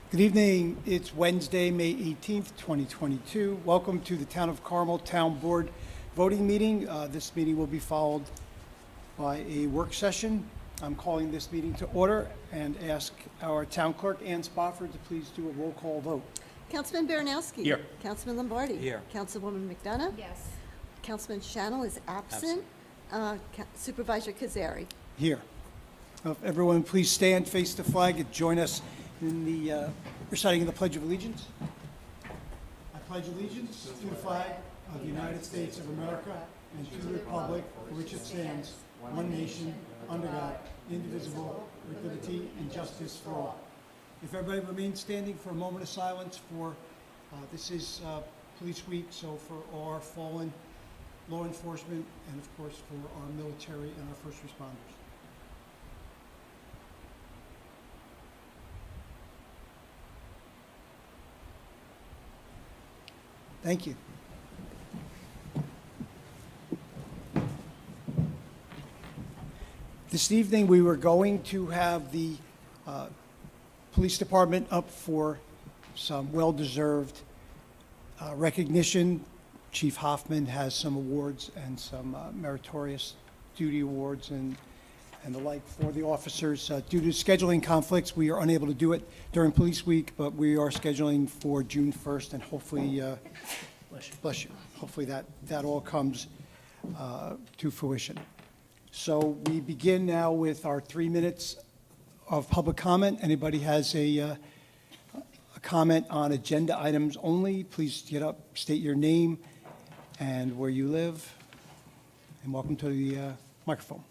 Good evening. It's Wednesday, May 18th, 2022. Welcome to the Town of Carmel Town Board voting meeting. This meeting will be followed by a work session. I'm calling this meeting to order and ask our town clerk, Ann Spofford, to please do a roll call vote. Councilman Baranowski. Here. Councilman Lombardi. Here. Councilwoman McDonough. Yes. Councilman Channel is absent. Supervisor Kazari. Here. If everyone please stand, face the flag, and join us in the reciting of the Pledge of Allegiance. I pledge allegiance to the flag of the United States of America and to the republic for which it stands, one nation, under God, indivisible, with liberty and justice for all. If everybody remains standing for a moment of silence for, this is Police Week, so for our fallen law enforcement and of course for our military and our first responders. Thank you. This evening, we were going to have the police department up for some well-deserved recognition. Chief Hoffman has some awards and some meritorious duty awards and the like for the officers. Due to scheduling conflicts, we are unable to do it during Police Week, but we are scheduling for June 1st, and hopefully, bless you, hopefully that all comes to fruition. So we begin now with our 3 minutes of public comment. Anybody has a comment on agenda items only, please get up, state your name and where you live, and welcome to the microphone.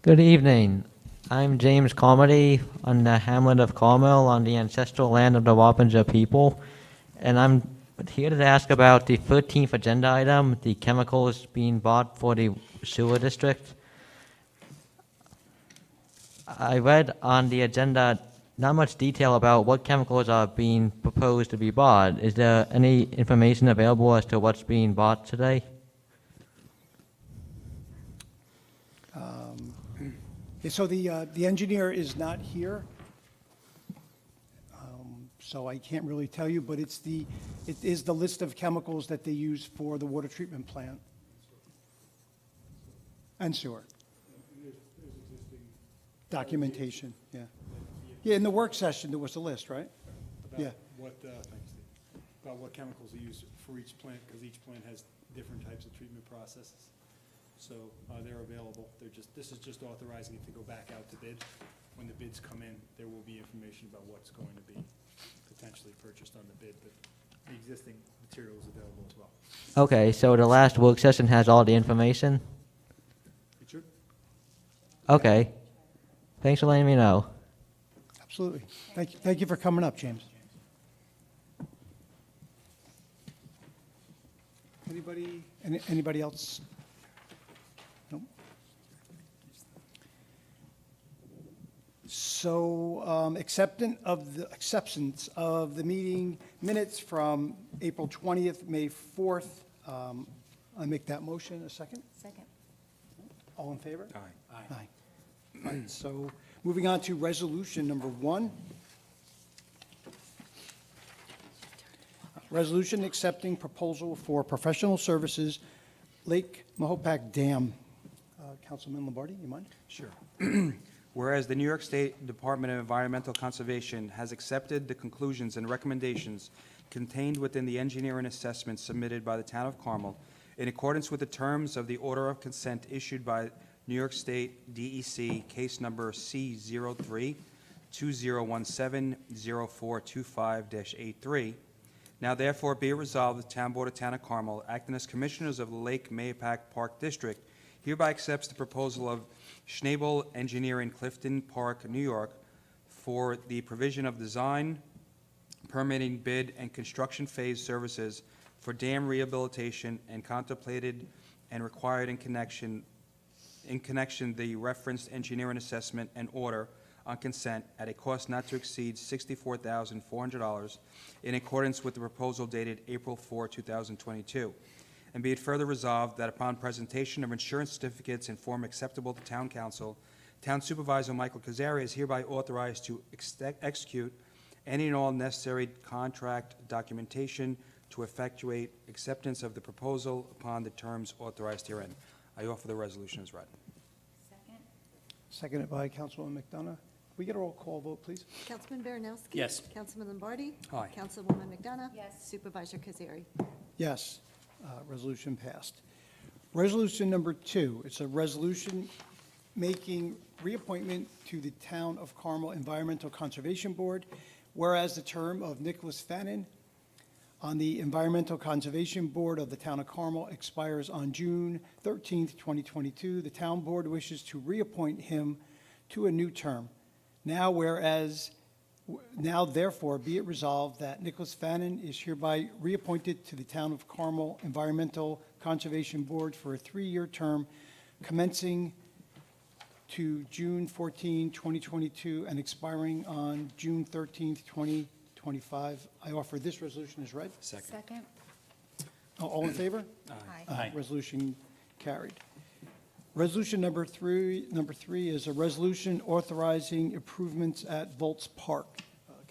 Good evening. I'm James Carmody on the hamlet of Carmel on the ancestral land of the Wappinger people. And I'm here to ask about the 13th agenda item, the chemicals being bought for the sewer district. I read on the agenda not much detail about what chemicals are being proposed to be bought. Is there any information available as to what's being bought today? So the engineer is not here, so I can't really tell you, but it is the list of chemicals that they use for the water treatment plant and sewer. Documentation, yeah. Yeah, in the work session, there was a list, right? Yeah. Thanks, Steve. About what chemicals are used for each plant, because each plant has different types of treatment processes. So they're available. This is just authorizing it to go back out to bid. When the bids come in, there will be information about what's going to be potentially purchased on the bid, but the existing material is available as well. Okay, so the last work session has all the information? It should. Okay. Thanks for letting me know. Absolutely. Thank you for coming up, James. Anybody else? No? So, acceptance of the meeting minutes from April 20th, May 4th. I make that motion. A second? Second. All in favor? Aye. Aye. All right, so moving on to resolution number 1. Resolution accepting proposal for professional services, Lake Mahopac Dam. Councilman Lombardi, you mind? Sure. Whereas the New York State Department of Environmental Conservation has accepted the conclusions and recommendations contained within the engineering assessment submitted by the Town of Carmel in accordance with the terms of the order of consent issued by New York State DEC case number C03-2017-0425-83. Now therefore be it resolved, the Town Board of Town of Carmel, acting as commissioners of the Lake Mahopac Park District, hereby accepts the proposal of Schnabel Engineering, Clifton Park, New York, for the provision of design, permitting, bid, and construction phase services for dam rehabilitation and contemplated and required in connection the referenced engineering assessment and order on consent at a cost not to exceed $64,400 in accordance with the proposal dated April 4, 2022. And be it further resolved that upon presentation of insurance certificates in form acceptable to Town Council, Town Supervisor Michael Kazari is hereby authorized to execute any and all necessary contract documentation to effectuate acceptance of the proposal upon the terms authorized herein. I offer the resolution as read. Second. Seconded by Councilwoman McDonough. We get a roll call vote, please? Councilman Baranowski. Yes. Councilman Lombardi. Aye. Councilwoman McDonough. Yes. Supervisor Kazari. Yes, resolution passed. Resolution number 2, it's a resolution making reappointment to the Town of Carmel Environmental Conservation Board, whereas the term of Nicholas Fannin on the Environmental Conservation Board of the Town of Carmel expires on June 13th, 2022. The Town Board wishes to reappoint him to a new term. Now therefore be it resolved that Nicholas Fannin is hereby reappointed to the Town of Carmel Environmental Conservation Board for a 3-year term commencing to June 14, 2022, and expiring on June 13th, 2025. I offer this resolution as read. Second. Second. All in favor? Aye. Resolution carried. Resolution number three is a resolution authorizing improvements at Volts Park.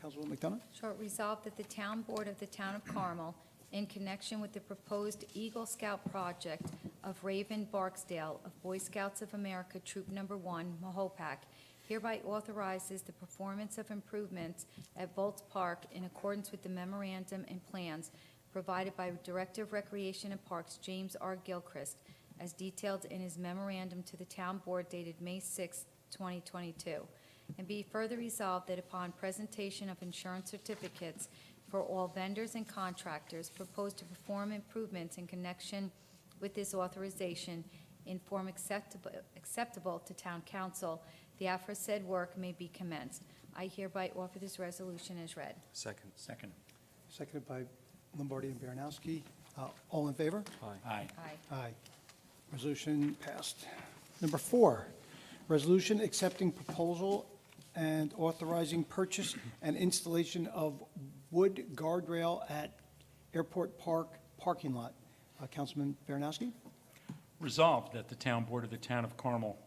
Councilwoman McDonough? Short resolved that the Town Board of the Town of Carmel, in connection with the proposed Eagle Scout project of Raven Barksdale of Boy Scouts of America Troop Number 1, Mahopac, hereby authorizes the performance of improvements at Volts Park in accordance with the memorandum and plans provided by Director of Recreation and Parks James R. Gilchrist, as detailed in his memorandum to the Town Board dated May 6, 2022. And be further resolved that upon presentation of insurance certificates for all vendors and contractors proposed to perform improvements in connection with this authorization in form acceptable to Town Council, the aforesaid work may be commenced. I hereby offer this resolution as read. Second. Second. Seconded by Lombardi and Baranowski. All in favor? Aye. Aye. Aye. Resolution passed. Number 4, resolution accepting proposal and authorizing purchase and installation of wood guardrail at Airport Park parking lot. Councilman Baranowski? Resolved that the Town Board of the Town of Carmel,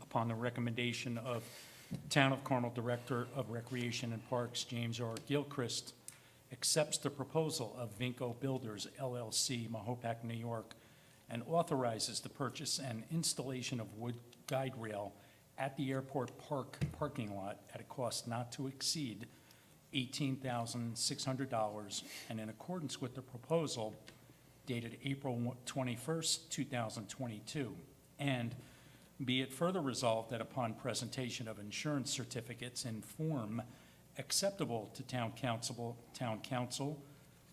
upon the recommendation of Town of Carmel Director of Recreation and Parks James R. Gilchrist, accepts the proposal of Vinco Builders LLC, Mahopac, New York, and authorizes the purchase and installation of wood guide rail at the Airport Park parking lot at a cost not to exceed $18,600, and in accordance with the proposal dated April 21st, 2022. And be it further resolved that upon presentation of insurance certificates in form acceptable to Town Council,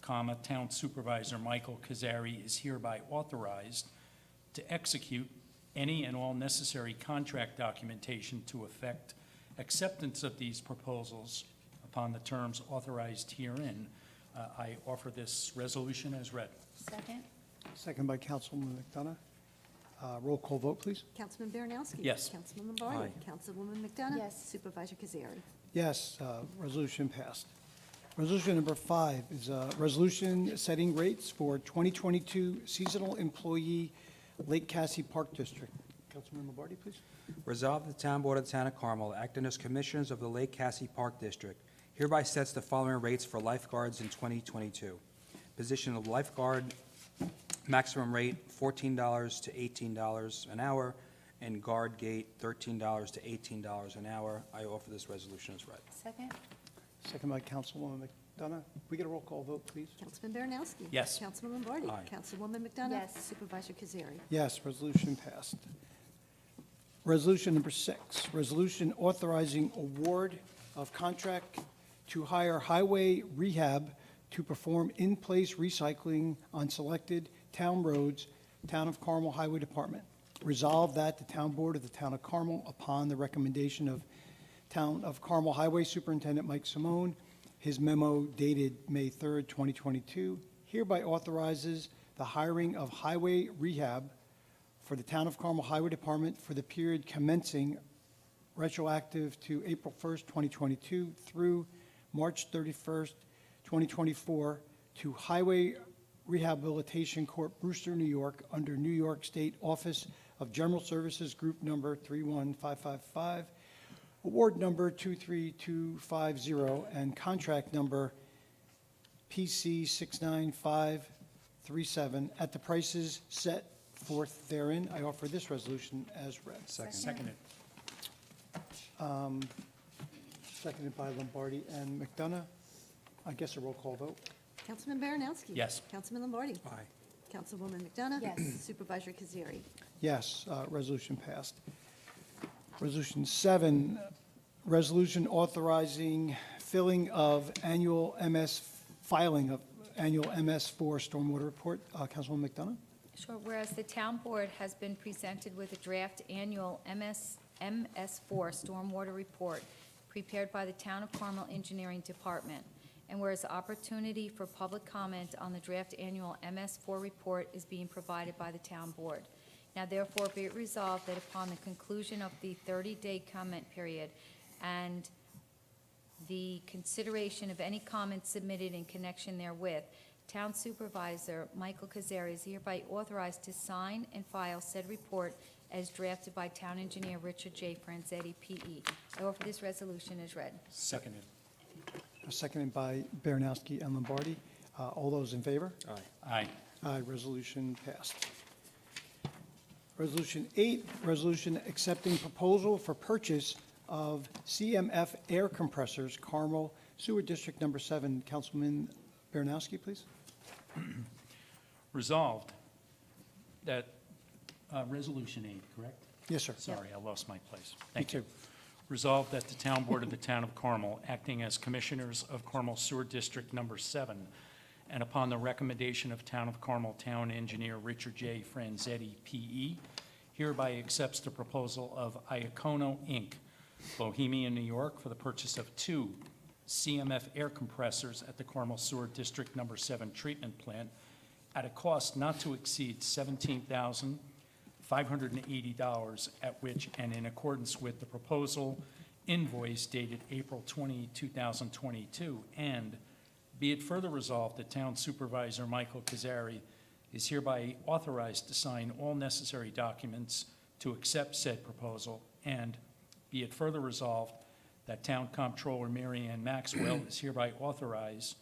Town Supervisor Michael Kazari is hereby authorized to execute any and all necessary contract documentation to effect acceptance of these proposals upon the terms authorized herein. I offer this resolution as read. Second. Second by Councilwoman McDonough. Roll call vote, please. Councilman Baranowski. Yes. Councilman Lombardi. Aye. Councilwoman McDonough. Yes. Supervisor Kazari. Yes, resolution passed. Resolution number 5 is a resolution setting rates for 2022 seasonal employee Lake Cassie Park District. Councilman Lombardi, please. Resolved that the Town Board of the Town of Carmel, acting as commissioners of the Lake Cassie Park District, hereby sets the following rates for lifeguards in 2022. Position of lifeguard, maximum rate $14 to $18 an hour, and guard gate $13 to $18 an hour. I offer this resolution as read. Second. Second by Councilwoman McDonough. We get a roll call vote, please. Councilman Baranowski. Yes. Councilman Lombardi. Aye. Councilwoman McDonough. Yes. Supervisor Kazari. Yes, resolution passed. Resolution number 6, resolution authorizing award of contract to hire highway rehab to perform in-place recycling on selected town roads, Town of Carmel Highway Department. Resolved that the Town Board of the Town of Carmel, upon the recommendation of Town of Carmel Highway Superintendent Mike Simone, his memo dated May 3rd, 2022, hereby authorizes the hiring of highway rehab for the Town of Carmel Highway Department for the period commencing retroactive to April 1st, 2022 through March 31st, 2024 to Highway Rehabilitation Corp., Brewster, New York, under New York State Office of General Services Group Number 31555, Award Number 23250, and Contract Number PC 69537 at the prices set forth therein. I offer this resolution as read. Seconded. Seconded by Lombardi and McDonough. I guess a roll call vote. Councilman Baranowski. Yes. Councilman Lombardi. Aye. Councilwoman McDonough. Yes. Supervisor Kazari. Yes, resolution passed. Resolution 7, resolution authorizing filing of annual filing of annual MS4 stormwater report. Councilwoman McDonough? Sure, whereas the town board has been presented with a draft annual MS4 stormwater report prepared by the Town of Carmel Engineering Department, and whereas the opportunity for public comment on the draft annual MS4 report is being provided by the town board. Now therefore be it resolved that upon the conclusion of the 30-day comment period and the consideration of any comments submitted in connection therewith, Town Supervisor Michael Kazari is hereby authorized to sign and file said report as drafted by Town Engineer Richard J. Franzetti, P.E. I offer this resolution as read. Seconded. Seconded by Baranowski and Lombardi. All those in favor? Aye. Aye, resolution passed. Resolution 8, resolution accepting proposal for purchase of CMF air compressors, Carmel Sewer District Number 7. Councilman Baranowski, please. Resolved that, Resolution 8, correct? Yes, sir. Sorry, I lost my place. Me Thank you. too. Resolved that the Town Board of the Town of Carmel, acting as Commissioners of Carmel Sewer District Number 7, and upon the recommendation of Town of Carmel Town Engineer Richard J. Franzetti, P.E., hereby accepts the proposal of Iacono, Inc., Bohemia, New York, for the purchase of 2 CMF air compressors at the Carmel Sewer District Number 7 treatment plant at a cost not to exceed $17,580, at which, and in accordance with the proposal invoice dated April 20, 2022, and be it further resolved that Town Supervisor Michael Kazari is hereby authorized to sign all necessary documents to accept said proposal, and be it further resolved that Town Comptroller Mary Ann Maxwell is hereby authorized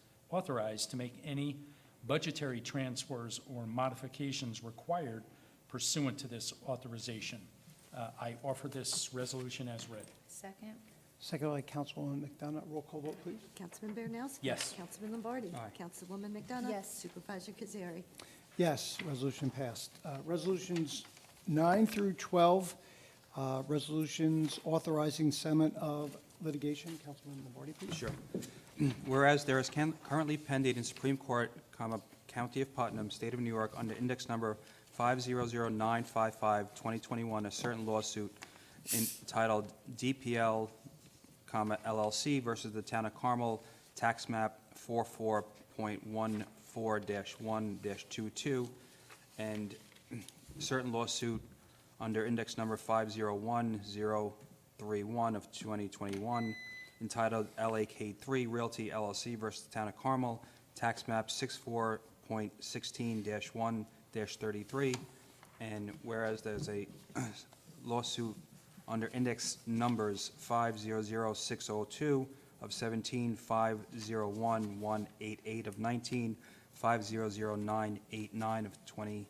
to make any budgetary transfers or modifications required pursuant to this authorization. I offer this resolution as read. Second? Second by Councilwoman McDonough. Roll call vote, please. Councilman Baranowski. Yes. Councilman Lombardi. Aye. Councilwoman McDonough. Yes. Supervisor Kazari. Yes, resolution passed. Resolutions 9 through 12, resolutions authorizing settlement of litigation. Councilman Lombardi, please. Sure. Whereas there is currently pending in Supreme Court, County of Putnam, State of New York, under index number 500955-2021, a certain lawsuit entitled DPL, LLC versus the Town of Carmel, tax map 44.14-1-22, and certain lawsuit under index number 501031 of 2021, entitled LAK3 Realty LLC versus the Town of Carmel, tax map 64.16-1-33, and whereas there's a lawsuit under index numbers 500602 of 17, 501188 of 19, 500989 of 20,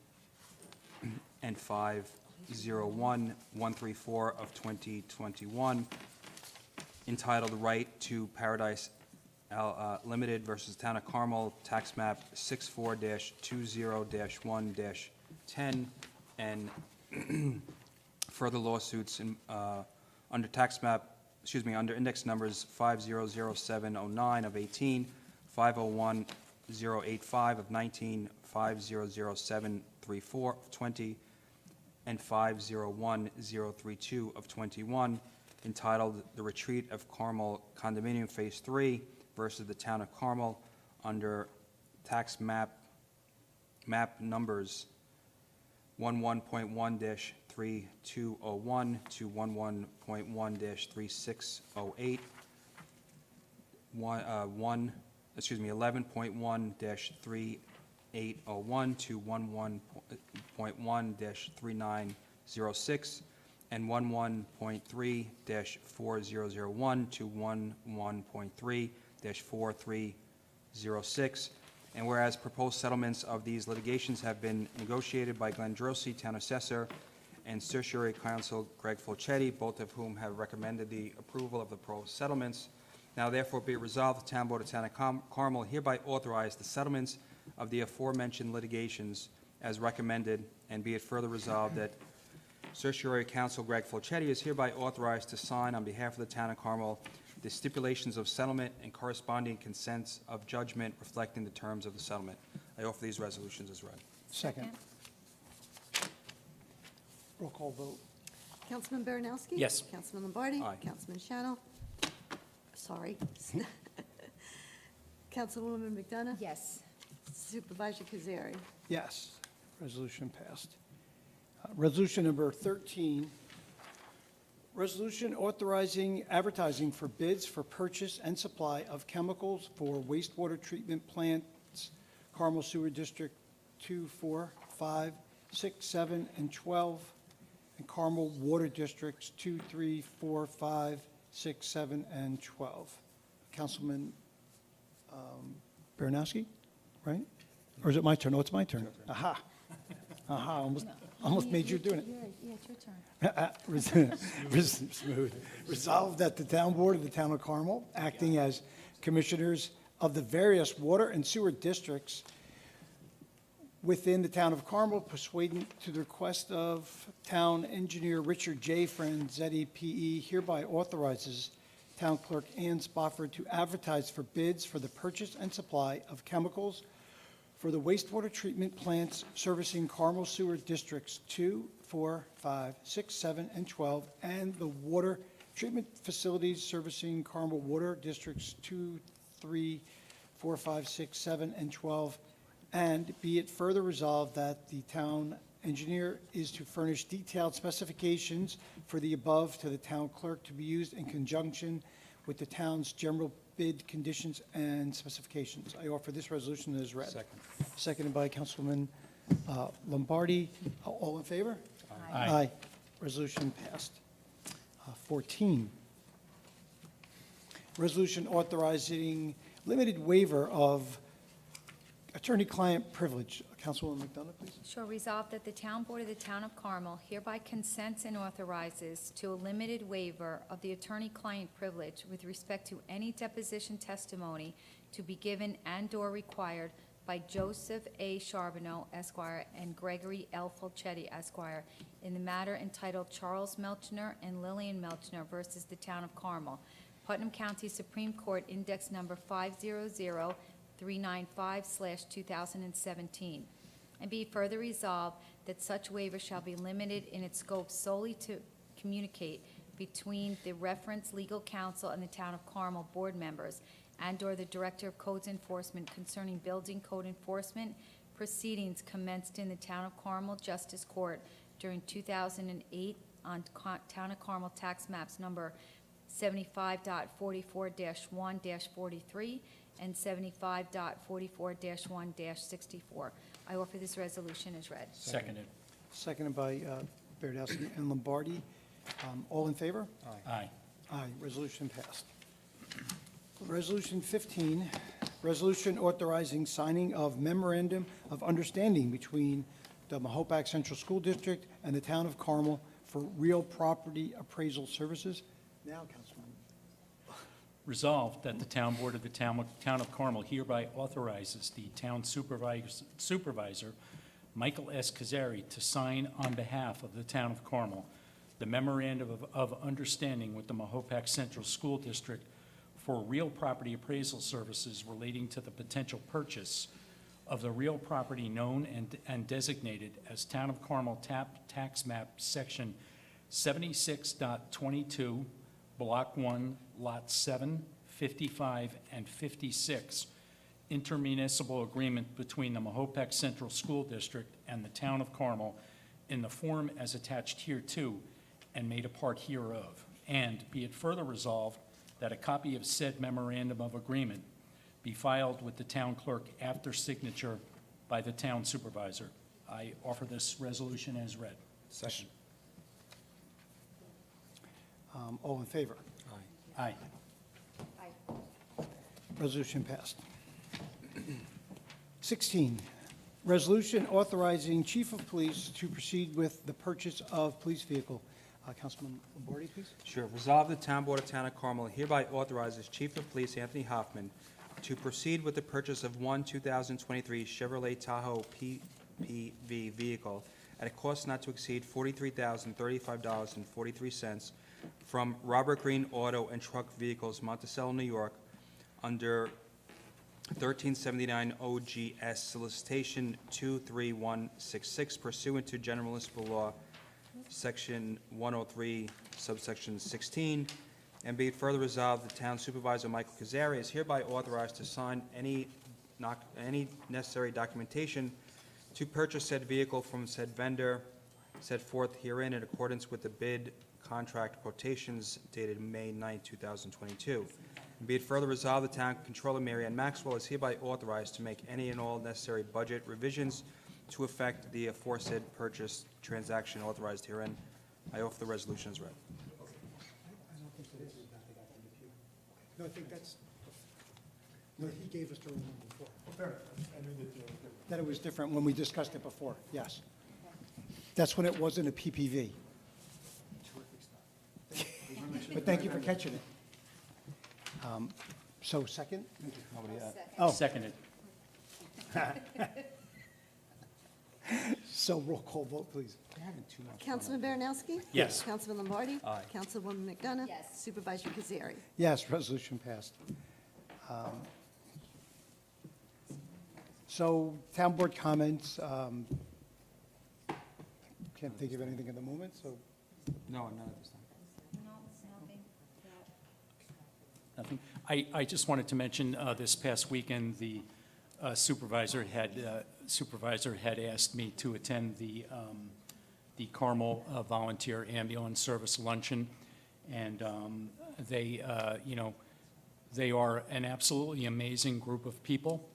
and 501134 of 2021, entitled Right to Paradise Limited versus Town of Carmel, tax map 64-20-1-10, and further lawsuits under tax map, under index numbers 500709 of 18, 501085 of 19, 500734 of 20, and 501032 of 21, entitled The Retreat of Carmel Condominium Phase 3 versus the Town of Carmel, under tax map numbers 11.1-3201 to 11.1-3608, 11.1-3801 to 11.1-39 11.0406 and 11.3-4001 to 11.3-4306. And whereas proposed settlements of these litigations have been negotiated by Glenn Drosy, Town Assessor, and Certiorari Counsel Greg Fulchetti, both of whom have recommended the approval of the proposed settlements. Now therefore be it resolved, the Town Board of Town of Carmel hereby authorize the settlements of the aforementioned litigations as recommended, and be it further resolved that Certiorari Counsel Greg Fulchetti is hereby authorized to sign on behalf of the Town of Carmel the stipulations of settlement and corresponding consents of judgment reflecting the terms of the settlement. I offer these resolutions as read. Second. Roll call vote. Councilman Baranowski? Yes. Councilman Lombardi? Aye. Councilman Shano? Sorry. Councilwoman McDonough? Yes. Supervisor Kazari? Yes, resolution passed. Resolution number 13, resolution authorizing advertising for bids for purchase and supply of chemicals for wastewater treatment plants, Carmel Sewer District 2, 4, 5, 6, 7, and 12, and Carmel Water Districts 2, 3, 4, 5, 6, 7, and 12. Councilman Baranowski, right? Or is it my turn? Oh, it's my turn. Aha. Aha, almost made you doing it. Yeah, it's your turn. Smooth. Resolved that the Town Board of the Town of Carmel, acting as commissioners of the various water and sewer districts within the Town of Carmel, persuading to the request of Town Engineer Richard J. Franzetti, P.E., hereby authorizes Town Clerk Ann Spofford to advertise for bids for the purchase and supply of chemicals for the wastewater treatment plants servicing Carmel Sewer Districts 2, 4, 5, 6, 7, and 12, and the water treatment facilities servicing Carmel Water Districts 2, 3, 4, 5, 6, 7, and 12. And be it further resolved that the town engineer is to furnish detailed specifications for the above to the town clerk to be used in conjunction with the town's general bid conditions and specifications. I offer this resolution as read. Second. Seconded by Councilwoman Lombardi. All in favor? Aye. Resolution passed. 14, resolution authorizing limited waiver of attorney-client privilege. Councilwoman McDonough, please. Sure, resolved that the Town Board of the Town of Carmel hereby consents and authorizes to a limited waiver of the attorney-client privilege with respect to any deposition testimony to be given and/or required by Joseph A. Charbonneau, Esquire, and Gregory L. Fulchetti, Esquire, in the matter entitled Charles Melchner and Lillian Melchner versus the Town of Carmel, Putnam County Supreme Court, index number 500395/2017. And be further resolved that such waiver shall be limited in its scope solely to communicate between the reference legal counsel and the Town of Carmel board members and/or the Director of Codes Enforcement concerning building code enforcement proceedings commenced in the Town of Carmel Justice Court during 2008 on Town of Carmel tax maps number 75.44-1-43 and 75.44-1-64. I offer this resolution as read. Seconded. Seconded by Baranowski and Lombardi. All in favor? Aye. Aye, resolution passed. Resolution 15, resolution authorizing signing of memorandum of understanding between the Mahopac Central School District and the Town of Carmel for real property appraisal services. Now, Councilman. Resolved that the Town Board of the Town of Carmel hereby authorizes the Town Supervisor, Michael S. Kazari, to sign on behalf of the Town of Carmel the memorandum of understanding with the Mahopac Central School District for real property appraisal services relating to the potential purchase of the real property known and designated as Town of Carmel Tax Map Section 76.22, Block 1, Lot 7, 55, and 56, intermunicipal agreement between the Mahopac Central School District and the Town of Carmel in the form as attached hereto and made a part hereof. And be it further resolved that a copy of said memorandum of agreement be filed with the town clerk after signature by the town supervisor. I offer this resolution as read. Second. All in favor? Aye. Resolution passed. 16, resolution authorizing chief of police to proceed with the purchase of police vehicle. Councilman Lombardi, please. Sure. Resolve the Town Board of Town of Carmel hereby authorizes Chief of Police Anthony Hoffman to proceed with the purchase of one 2023 Chevrolet Tahoe PPV vehicle at a cost not to exceed $43,035.43 from Robert Green Auto and Truck Vehicles, Monticello, New York, under 1379 OGS solicitation 23166 pursuant to General Municipal Law, Section 103, subsection 16, and be it further resolved, the town supervisor, Michael Kazari, is hereby authorized to sign any necessary documentation to purchase said vehicle from said vendor set forth herein in accordance with the bid contract quotations dated May 9, 2022. And be it further resolved, the town controller, Mary Ann Maxwell, is hereby authorized to make any and all necessary budget revisions to effect the aforesaid purchase transaction authorized herein. I offer the resolution as read. No, I think that's, no, he gave us the one before. That it was different when we discussed it before, yes. That's when it wasn't a PPV. But thank you for catching it. So second? Oh, Seconded. so roll call vote, please. Councilman Baranowski? Yes. Councilman Lombardi? Aye. Councilwoman McDonough? Yes. Supervisor Kazari? Yes, resolution passed. So town board comments, can't think of anything at the moment, so No, none at this time. Nothing. I just wanted to mention, this past weekend, the supervisor had asked me to attend the Carmel Volunteer Ambulance Service Luncheon, and they are an absolutely amazing group of people,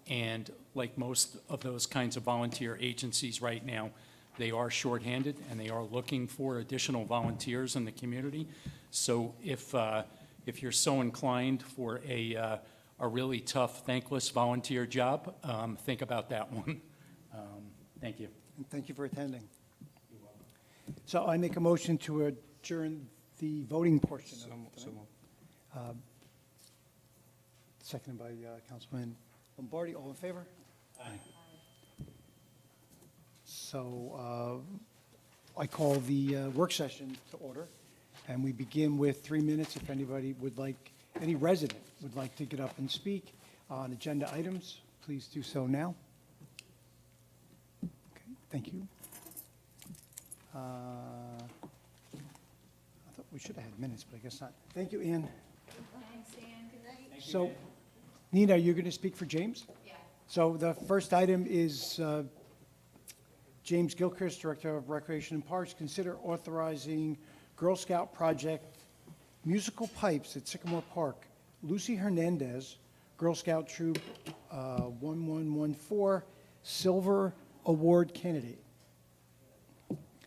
and like most of those kinds of volunteer agencies right now, they are shorthanded, and they are looking for additional volunteers in the community. So if you're so inclined for a really tough, thankless volunteer job, think about that one. Thank you. and thank you for attending. So I make a motion to adjourn the voting portion of So tonight. moved. Seconded by Councilman Lombardi. All in favor? Aye. So I call the work session to order, and we begin with 3 minutes. If anybody would like, any resident would like to get up and speak on agenda items, please do so now. Okay, thank you. I thought we should have had minutes, but I guess not. Thank you, Ann. Thanks, Dan. Good night. So, Nina, you're going to speak for James? Yeah. So the first item is James Gilchrist, Director of Recreation and Parks, consider authorizing Girl Scout project musical pipes at Sycamore Park. Lucy Hernandez, Girl Scout Troop 1114, Silver Award candidate.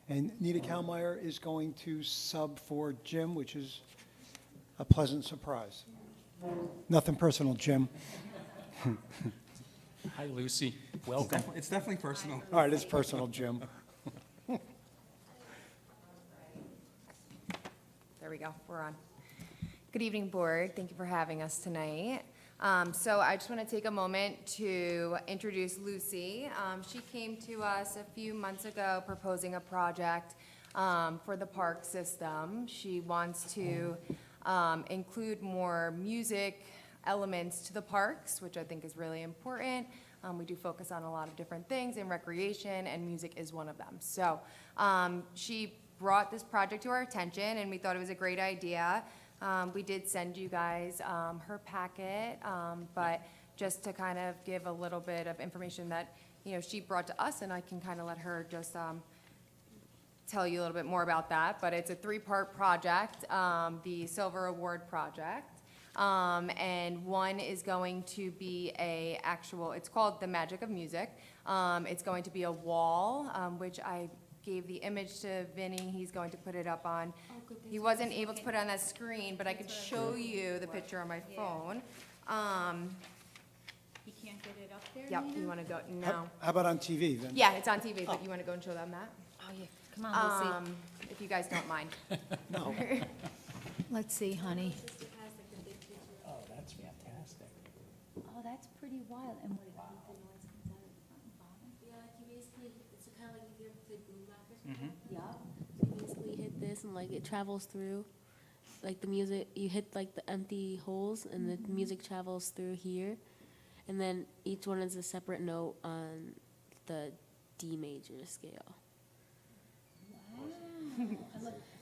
And Nita Kalmeyer is going to sub for Jim, which is a pleasant surprise. Nothing personal, Jim. Hi, Lucy. Welcome. It's definitely personal. All right, it's personal, Jim. There we go, we're on. Good evening, Board. Thank you for having us tonight. So I just want to take a moment to introduce Lucy. She came to us a few months ago proposing a project for the park system. She wants to include more music elements to the parks, which I think is really important. We do focus on a lot of different things in recreation, and music is one of them. So she brought this project to our attention, and we thought it was a great idea. We did send you guys her packet, but just to kind of give a little bit of information that, you know, she brought to us, and I can kind of let her just tell you a little bit more about that. But it's a 3-part project, the Silver Award project. And one is going to be it's called The Magic of Music. It's going to be a wall, which I gave the image to Vinny. He's going to put it up on He wasn't able to put it on that screen, but I could show you the picture on my phone. You can't get it up there, Yep, Nina? you want to go, How no. how about on TV then? Yeah, it's on TV, but you want to go and show them that? Oh, yeah, come on, Lucy. If you guys don't mind. No. Let's see, honey. Oh, that's fantastic. Oh, that's pretty wild, and what, Yeah, like you basically, it's kind of like if you ever played boom bap or something. yeah, So you basically hit this and like it travels through, like the music, you hit like the empty holes and the music travels through here. And then each one is a separate note on the D major scale.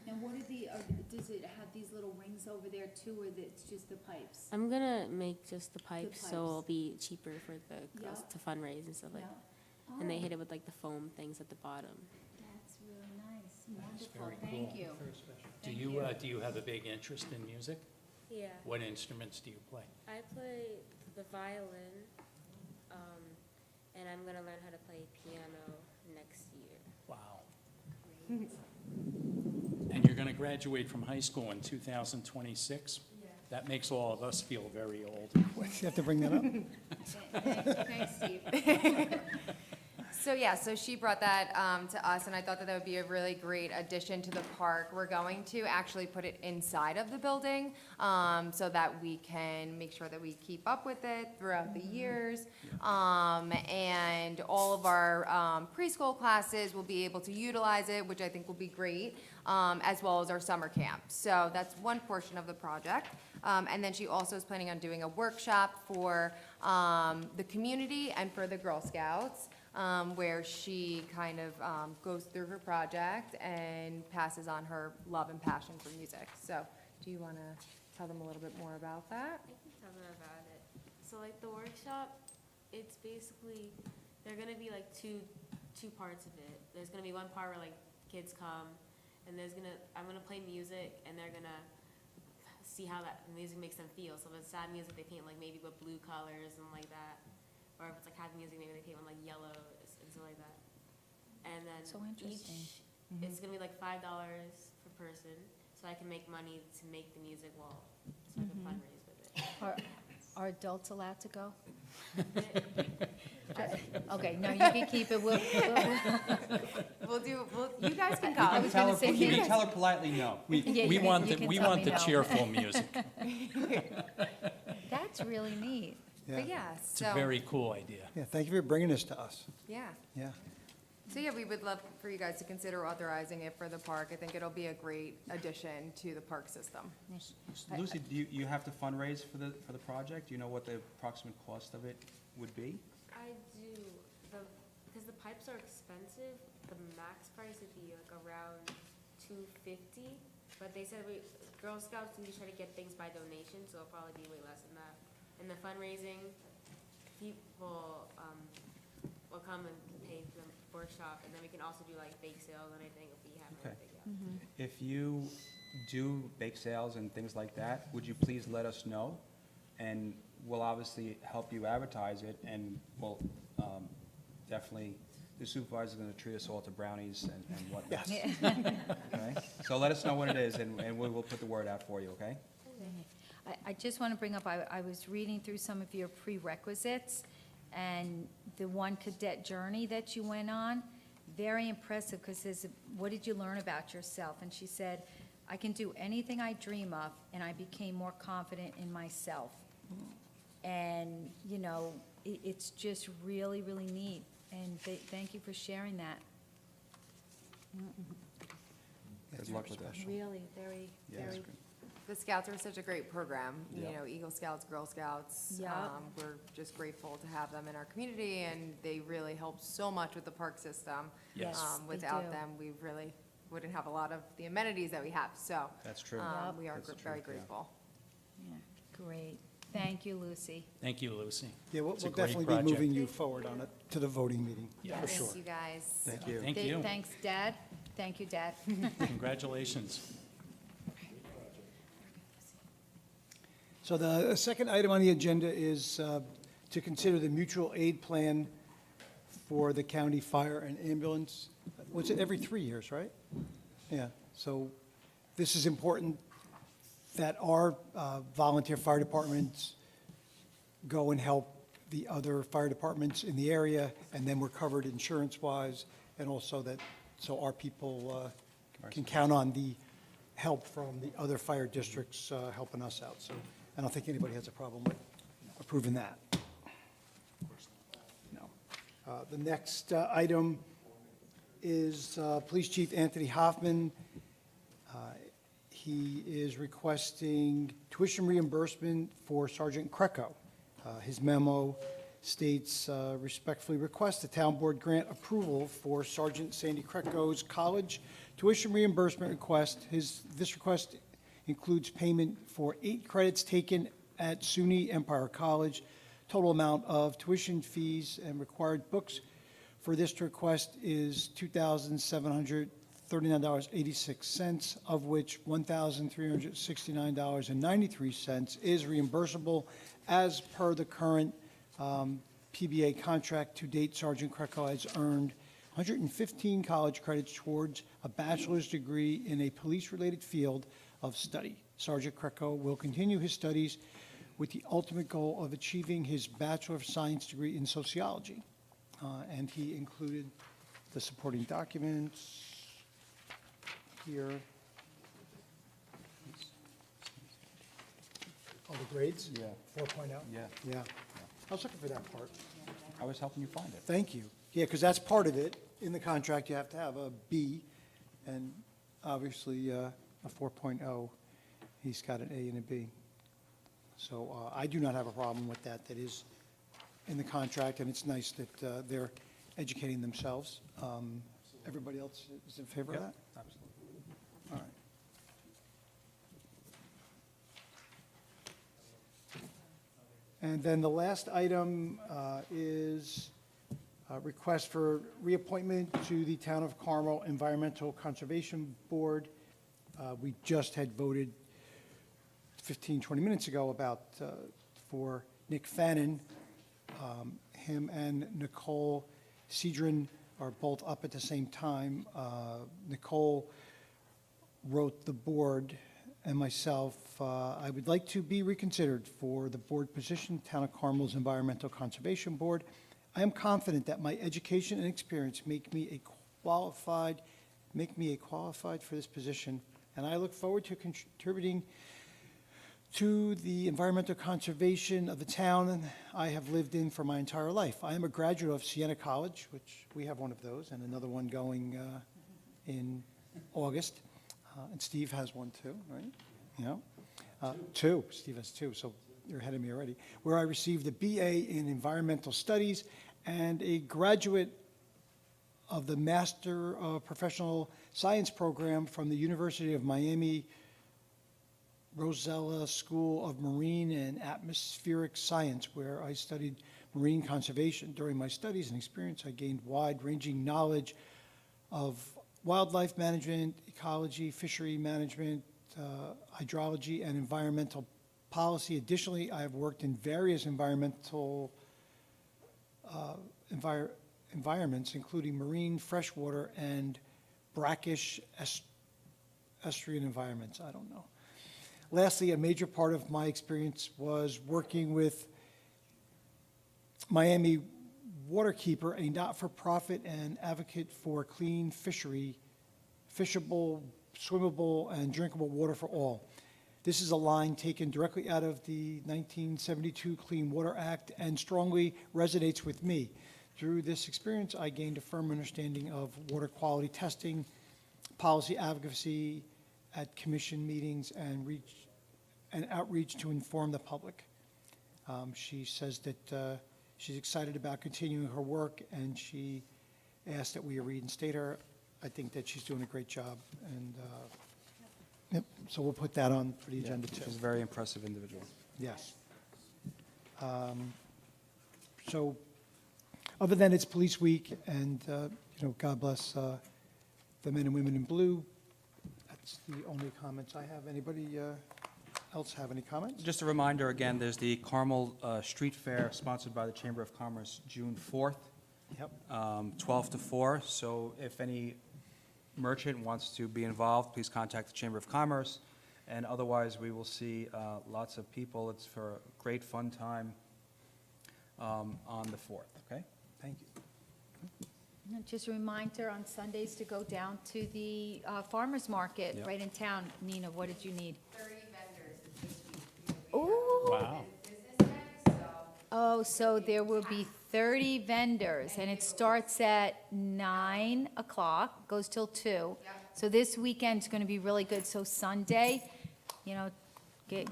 Now, what are the, does it have these little rings over there too, or it's just the pipes? I'm gonna make just the pipes, so it'll pipes. be cheaper for the girls Yeah. to fundraise and stuff like Yeah. that. And they hit it with like the foam things at the bottom. That's really nice, wonderful, very thank cool. you. Do you have a big interest in music? Yeah. What instruments do you play? I play the violin, and I'm gonna learn how to play piano next year. Wow. And you're going to graduate from high school in 2026? That makes all of us feel very old. You have to bring that up? Thanks, Steve. So yeah, so she brought that to us, and I thought that that would be a really great addition to the park. We're going to actually put it inside of the building so that we can make sure that we keep up with it throughout the years. And all of our preschool classes will be able to utilize it, which I think will be great, as well as our summer camp. So that's one portion of the project. And then she also is planning on doing a workshop for the community and for the Girl Scouts, where she kind of goes through her project and passes on her love and passion for music. So do you want to tell them a little bit more about that? I can tell them about it. So like the workshop, it's basically, there are gonna be like two parts of it. There's gonna be one part where like kids come, and I'm gonna play music, and they're gonna see how that music makes them feel. So if it's sad music, they paint like maybe with blue colors and like that. Or if it's like happy music, maybe they paint with like yellow and stuff like that. And then So interesting. it's gonna be like $5 per person, so I can make money to make the music wall, so I can fundraise with it. Are adults allowed to go? Okay, no, you can keep it, You guys can I come. was gonna say, You you can tell her politely no. Yeah, We you want can we tell want me the no. cheerful music. That's really neat. But yeah, It's a so, very cool idea. Yeah, thank you for bringing this to us. yeah. Yeah. So yeah, we would love for you guys to consider authorizing it for the park. I think it'll be a great addition to the park system. Lucy, do you have to fundraise for the project? Do you know what the approximate cost of it would be? I do, because the pipes are expensive, the max price would be like around $250, but they said Girl Scouts usually try to get things by donation, so it'll probably be way less than that. And the fundraising, people will come and pay for the workshop, and then we can also do like bake sales and anything if we have Okay. anything. If you do bake sales and things like that, would you please let us know? And we'll obviously help you advertise it, and we'll definitely, the supervisor's gonna treat us all to brownies and whatnot. Yes. Okay? So let us know when it is, and we will put the word out for you, okay? I just want to bring up, I was reading through some of your prerequisites, and the one cadet journey that you went on, very impressive, because says, what did you learn about yourself? And she said, I can do anything I dream of, and I became more confident in myself. And, you know, it's just really, really neat, and thank you for sharing that. Good luck with that. Really, very, Yeah, it's very, good. The Scouts are such a great program, you Yeah. know, Eagle Scouts, Girl Scouts. Yeah. We're just grateful to have them in our community, and they really help so much with the park system. Yes. They Without do. them, we really wouldn't have a lot of the amenities that we have, so. That's true. We are That's the very truth, yeah. grateful. yeah, great. Thank you, Lucy. Thank you, Lucy. Yeah, we'll It's a we'll great definitely be project. moving you forward on it to the voting meeting. Yeah, for sure. Thank you, guys. Thank you. Thank you. Thanks, Dad. Thank you, Dad. Congratulations. So the second item on the agenda is to consider the mutual aid plan for the county fire and ambulance. Was it every 3 years, right? Yeah, so This is important that our volunteer fire departments go and help the other fire departments in the area, and then we're covered insurance-wise, and also that, so our people can count on the help from the other fire districts helping us out. So I don't think anybody has a problem with approving that. No. The next item is Police Chief Anthony Hoffman. He is requesting tuition reimbursement for Sergeant Kreco. His memo states, respectfully request the town board grant approval for Sergeant Sandy Kreco's college tuition reimbursement request. This request includes payment for 8 credits taken at SUNY Empire College. Total amount of tuition fees and required books for this request is $2,739.86, of which $1,369.93 is reimbursable as per the current PBA contract. To date, Sergeant Kreco has earned 115 college credits towards a bachelor's degree in a police-related field of study. Sergeant Kreco will continue his studies with the ultimate goal of achieving his Bachelor of Science degree in sociology. And he included the supporting documents here. Oh, the grades? Yeah. 4.0? Yeah, Yeah. I was looking for that part. I was helping you find it. Thank you. Yeah, because that's part of it. In the contract, you have to have a B, and obviously a 4.0. He's got an A and a B. So I do not have a problem with that. That is in the contract, and it's nice that they're educating themselves. Everybody else is in favor of that? Absolutely. All right. And then the last item is a request for reappointment to the Town of Carmel Environmental Conservation Board. We just had voted 15, 20 minutes ago about, for Nick Fannin. Him and Nicole Cedrin are both up at the same time. Nicole wrote the board and myself, I would like to be reconsidered for the board position, Town of Carmel's Environmental Conservation Board. I am confident that my education and experience make me qualified for this position, and I look forward to contributing to the environmental conservation of the town I have lived in for my entire life. I am a graduate of Siena College, which we have one of those, and another one going in August. And Steve has one too, right? Yeah. Two. Steve has two, so you're ahead of me already. Where I received a BA in Environmental Studies and a graduate of the Master of Professional Science program from the University of Miami Rosella School of Marine and Atmospheric Science, where I studied marine conservation. During my studies and experience, I gained wide-ranging knowledge of wildlife management, ecology, fishery management, hydrology, and environmental policy. Additionally, I have worked in various environmental environments, including marine, freshwater, and brackish estuarine environments. I don't know. Lastly, a major part of my experience was working with Miami Waterkeeper, a not-for-profit and advocate for clean fishery, fishable, swimmable, and drinkable water for all. This is a line taken directly out of the 1972 Clean Water Act and strongly resonates with me. Through this experience, I gained a firm understanding of water quality testing, policy advocacy at commission meetings, and outreach to inform the public. She says that she's excited about continuing her work, and she asked that we reinstate her. I think that she's doing a great job, and yep, so we'll put that on for the agenda too. She's a very impressive individual. Yes. So, other than it's Police Week, and, God bless the men and women in blue, that's the only comments I have. Anybody else have any comments? Just a reminder, again, there's the Carmel Street Fair sponsored by the Chamber of Commerce, June 4th, Yep. 12 to 4. So if any merchant wants to be involved, please contact the Chamber of Commerce. And otherwise, we will see lots of people. It's for a great fun time on the 4th, okay? Thank you. Just a reminder on Sundays to go down to the farmer's market Yep. right in town. Nina, what did you need? 30 vendors this week. Ooh. Wow. Business day, so Oh, so there will be 30 vendors, and it starts at 9 o'clock, goes till 2. Yep. So this weekend's going to be really good. So Sunday, you know,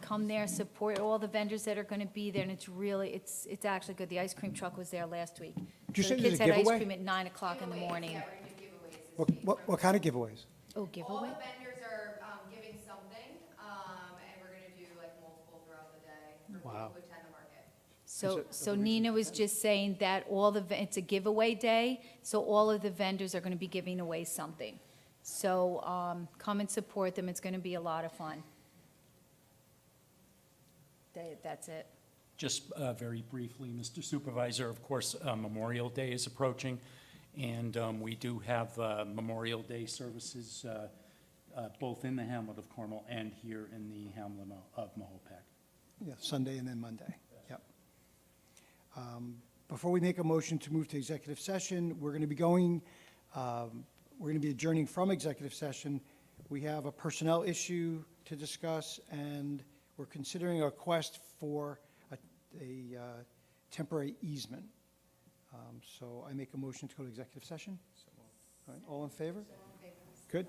come there, support all the vendors that are going to be there, and it's actually good. The ice cream truck was there last week. Did you So say the there's kids a had ice giveaway? cream at 9 o'clock in the giveaways, morning. Yeah, we're gonna do giveaways this week. What kind of giveaways? Oh, All giveaway? the vendors are giving something, and we're gonna do like multiple throughout the day for people Wow. who attend the market. So Nina was just saying that it's a giveaway day, so all of the vendors are going to be giving away something. So come and support them, it's going to be a lot of fun. That's it. Just very briefly, Mr. Supervisor, of course, Memorial Day is approaching, and we do have Memorial Day services both in the hamlet of Carmel and here in the hamlet of Mahopac. Yeah, Sunday and then Monday. Yep. Before we make a motion to move to executive session, we're going to be adjourning from executive session. We have a personnel issue to discuss, and we're considering a request for a temporary easement. So I make a motion to go to executive session. All right, all in favor? Good.